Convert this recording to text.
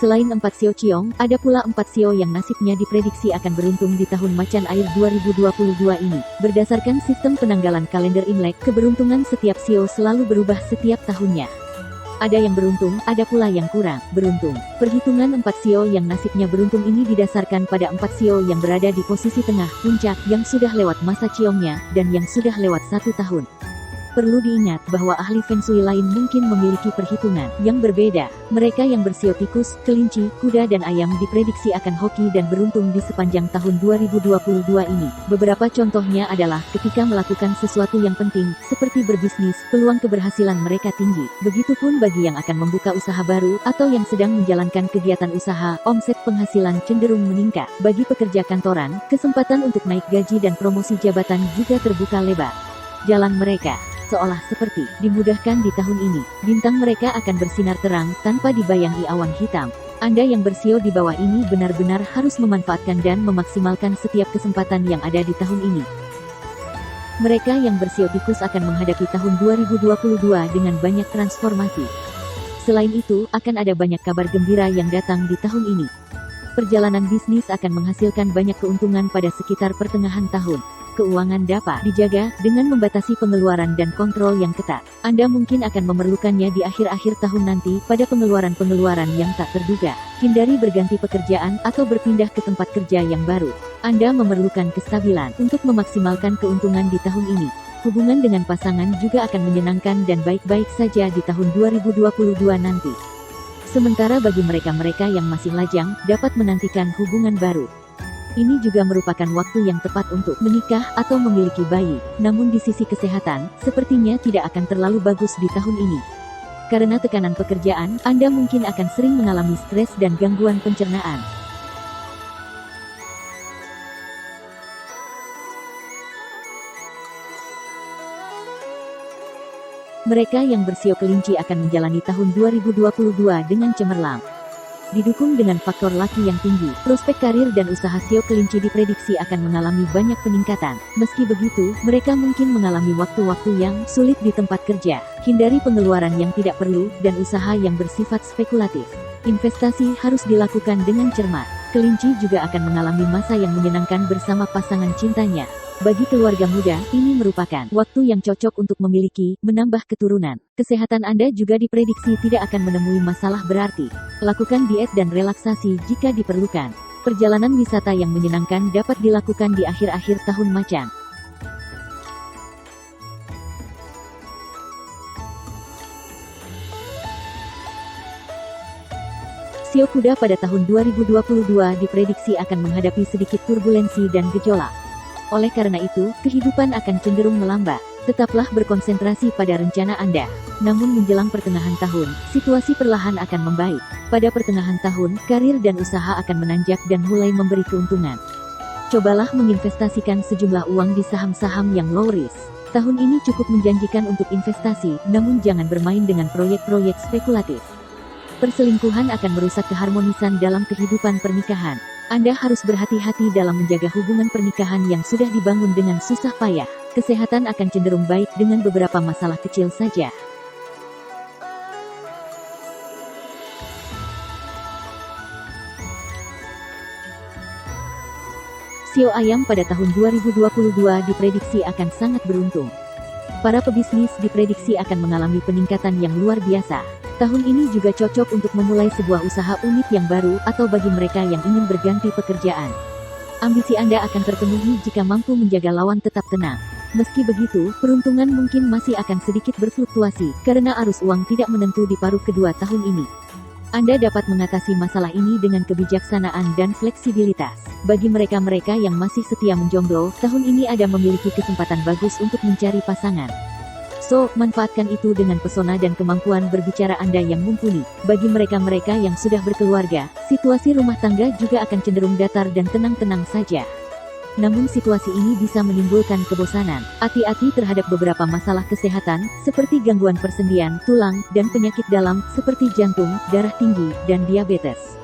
Selain 4 sio ciong, ada pula 4 sio yang nasibnya diprediksi akan beruntung di tahun macan air 2022 ini. Berdasarkan sistem penanggalan kalender Imlek, keberuntungan setiap sio selalu berubah setiap tahunnya. Ada yang beruntung, ada pula yang kurang beruntung. Perhitungan 4 sio yang nasibnya beruntung ini didasarkan pada 4 sio yang berada di posisi tengah, puncak, yang sudah lewat masa ciongnya, dan yang sudah lewat 1 tahun. Perlu diingat bahwa ahli Feng Shui lain mungkin memiliki perhitungan yang berbeda. Mereka yang bersio tikus, kelinci, kuda dan ayam diprediksi akan hoki dan beruntung di sepanjang tahun 2022 ini. Beberapa contohnya adalah ketika melakukan sesuatu yang penting, seperti berbisnis, peluang keberhasilan mereka tinggi. Begitupun bagi yang akan membuka usaha baru, atau yang sedang menjalankan kegiatan usaha, omset penghasilan cenderung meningkat. Bagi pekerja kantoran, kesempatan untuk naik gaji dan promosi jabatan juga terbuka lebar. Jalan mereka seolah seperti dimudahkan di tahun ini. Bintang mereka akan bersinar terang, tanpa dibayangi awan hitam. Anda yang bersio di bawah ini benar-benar harus memanfaatkan dan memaksimalkan setiap kesempatan yang ada di tahun ini. Mereka yang bersio tikus akan menghadapi tahun 2022 dengan banyak transformasi. Selain itu, akan ada banyak kabar gembira yang datang di tahun ini. Perjalanan bisnis akan menghasilkan banyak keuntungan pada sekitar pertengahan tahun. Keuangan dapat dijaga dengan membatasi pengeluaran dan kontrol yang ketat. Anda mungkin akan memerlukannya di akhir-akhir tahun nanti pada pengeluaran-pengeluaran yang tak terduga. Hindari berganti pekerjaan atau berpindah ke tempat kerja yang baru. Anda memerlukan kestabilan untuk memaksimalkan keuntungan di tahun ini. Hubungan dengan pasangan juga akan menyenangkan dan baik-baik saja di tahun 2022 nanti. Sementara bagi mereka-mereka yang masih lajang, dapat menantikan hubungan baru. Ini juga merupakan waktu yang tepat untuk menikah atau memiliki bayi. Namun di sisi kesehatan, sepertinya tidak akan terlalu bagus di tahun ini. Karena tekanan pekerjaan, Anda mungkin akan sering mengalami stres dan gangguan pencernaan. Mereka yang bersio kelinci akan menjalani tahun 2022 dengan cemerlang. Didukung dengan faktor laki yang tinggi, prospek karir dan usaha sio kelinci diprediksi akan mengalami banyak peningkatan. Meski begitu, mereka mungkin mengalami waktu-waktu yang sulit di tempat kerja. Hindari pengeluaran yang tidak perlu, dan usaha yang bersifat spekulatif. Investasi harus dilakukan dengan cermat. Kelinci juga akan mengalami masa yang menyenangkan bersama pasangan cintanya. Bagi keluarga muda, ini merupakan waktu yang cocok untuk memiliki, menambah keturunan. Kesehatan Anda juga diprediksi tidak akan menemui masalah berarti. Lakukan diet dan relaksasi jika diperlukan. Perjalanan wisata yang menyenangkan dapat dilakukan di akhir-akhir tahun macan. Sio kuda pada tahun 2022 diprediksi akan menghadapi sedikit turbulensi dan gejolak. Oleh karena itu, kehidupan akan cenderung melambat. Tetaplah berkonsentrasi pada rencana Anda. Namun menjelang pertengahan tahun, situasi perlahan akan membaik. Pada pertengahan tahun, karir dan usaha akan menanjak dan mulai memberi keuntungan. Cobalah menginvestasikan sejumlah uang di saham-saham yang low risk. Tahun ini cukup menjanjikan untuk investasi, namun jangan bermain dengan proyek-proyek spekulatif. Perselingkuhan akan merusak keharmonisan dalam kehidupan pernikahan. Anda harus berhati-hati dalam menjaga hubungan pernikahan yang sudah dibangun dengan susah payah. Kesehatan akan cenderung baik dengan beberapa masalah kecil saja. Sio ayam pada tahun 2022 diprediksi akan sangat beruntung. Para pebisnis diprediksi akan mengalami peningkatan yang luar biasa. Tahun ini juga cocok untuk memulai sebuah usaha unik yang baru, atau bagi mereka yang ingin berganti pekerjaan. Ambisi Anda akan terpenuhi jika mampu menjaga lawan tetap tenang. Meski begitu, peruntungan mungkin masih akan sedikit berfluktuasi, karena arus uang tidak menentu di paruh kedua tahun ini. Anda dapat mengatasi masalah ini dengan kebijaksanaan dan fleksibilitas. Bagi mereka-mereka yang masih setia menjomblo, tahun ini Anda memiliki kesempatan bagus untuk mencari pasangan. So, manfaatkan itu dengan pesona dan kemampuan berbicara Anda yang mumpuni. Bagi mereka-mereka yang sudah berkeluarga, situasi rumah tangga juga akan cenderung datar dan tenang-tenang saja. Namun situasi ini bisa menimbulkan kebosanan. Hati-hati terhadap beberapa masalah kesehatan, seperti gangguan persendian, tulang, dan penyakit dalam, seperti jantung, darah tinggi, dan diabetes.